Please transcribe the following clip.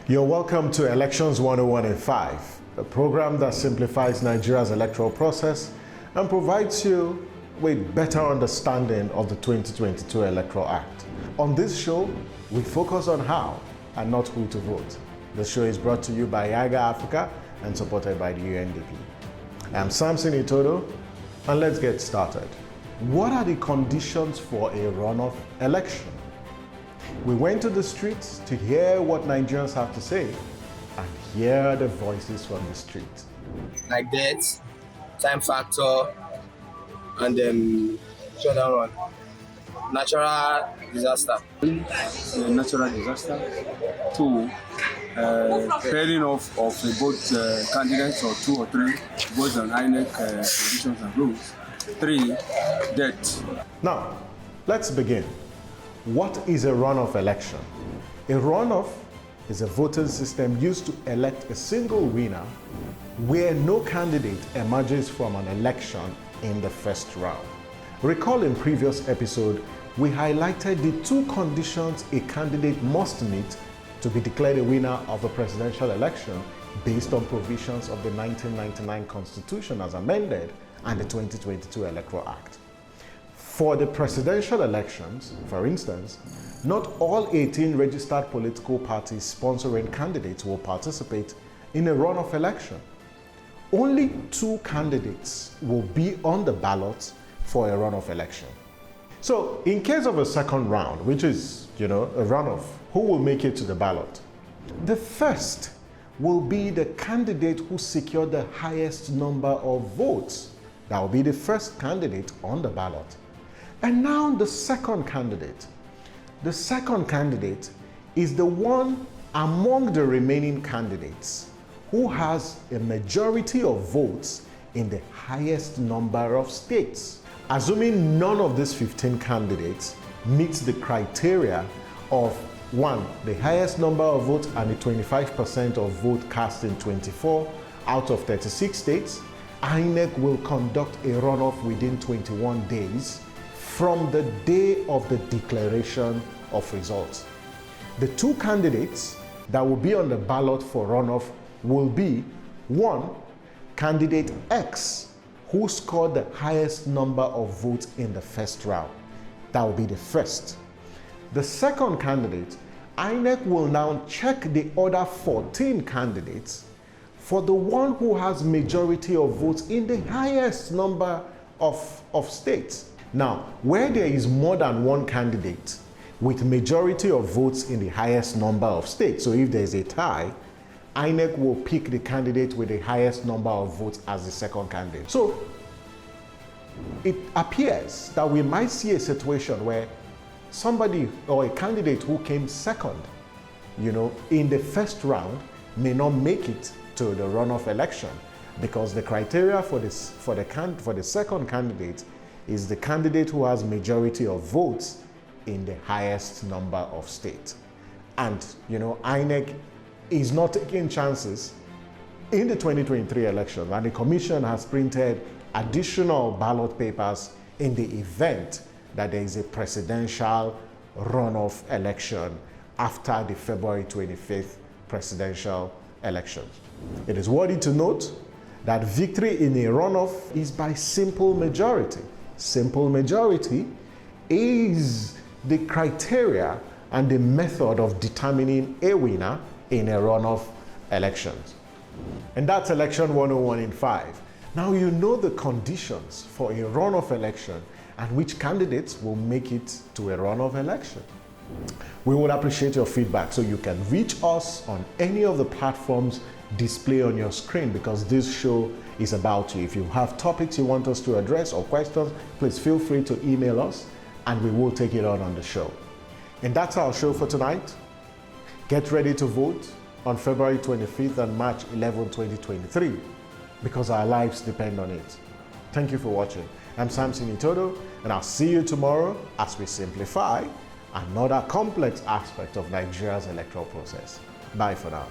You're welcome to Elections 101 in 5, a program that simplifies Nigeria's electoral process and provides you with better understanding of the 2022 Electoral Act. On this show, we focus on how and not who to vote. The show is brought to you by YAGA Africa and supported by the UNDP. I'm Samson Itodo, and let's get started. What are the conditions for a runoff election? We went to the streets to hear what Nigerians have to say and hear the voices from the street. Like that, time factor, and shutdown run. Natural disaster. Natural disaster. 2, pairing of both candidates or 2 or 3 based on INEC conditions and rules. 3, death. Now, let's begin. What is a runoff election? A runoff is a voting system used to elect a single winner where no candidate emerges from an election in the first round. Recall in previous episode, we highlighted the 2 conditions a candidate must meet to be declared a winner of a presidential election based on provisions of the 1999 Constitution as amended and the 2022 Electoral Act. For the presidential elections, for instance, not all 18 registered political parties sponsoring candidates will participate in a runoff election. Only 2 candidates will be on the ballot for a runoff election. So, in case of a second round, which is, a runoff, who will make it to the ballot? The first will be the candidate who secured the highest number of votes. That will be the first candidate on the ballot. And now the second candidate. The second candidate is the one among the remaining candidates who has a majority of votes in the highest number of states. Assuming none of these 15 candidates meets the criteria of 1, the highest number of votes and the 25% of vote cast in 24 out of 36 states, INEC will conduct a runoff within 21 days from the day of the declaration of results. The 2 candidates that will be on the ballot for runoff will be 1, candidate X, who scored the highest number of votes in the first round. That will be the first. The second candidate, INEC will now check the other 14 candidates for the one who has majority of votes in the highest number of states. Now, where there is more than 1 candidate with majority of votes in the highest number of states, so if there is a tie, INEC will pick the candidate with the highest number of votes as the second candidate. So, it appears that we might see a situation where somebody or a candidate who came second, in the first round may not make it to the runoff election because the criteria for the second candidate is the candidate who has majority of votes in the highest number of states. And, INEC is not taking chances in the 2023 election, and the Commission has printed additional ballot papers in the event that there is a presidential runoff election after the February 25th presidential elections. It is worthy to note that victory in a runoff is by simple majority. Simple majority is the criteria and the method of determining a winner in a runoff election. And that's Election 101 in 5. Now you know the conditions for a runoff election and which candidates will make it to a runoff election. We would appreciate your feedback, so you can reach us on any of the platforms displayed on your screen, because this show is about you. If you have topics you want us to address or questions, please feel free to email us and we will take it on the show. And that's our show for tonight. Get ready to vote on February 25th and March 11, 2023, because our lives depend on it. Thank you for watching. I'm Samson Itodo, and I'll see you tomorrow as we simplify another complex aspect of Nigeria's electoral process. Bye for now.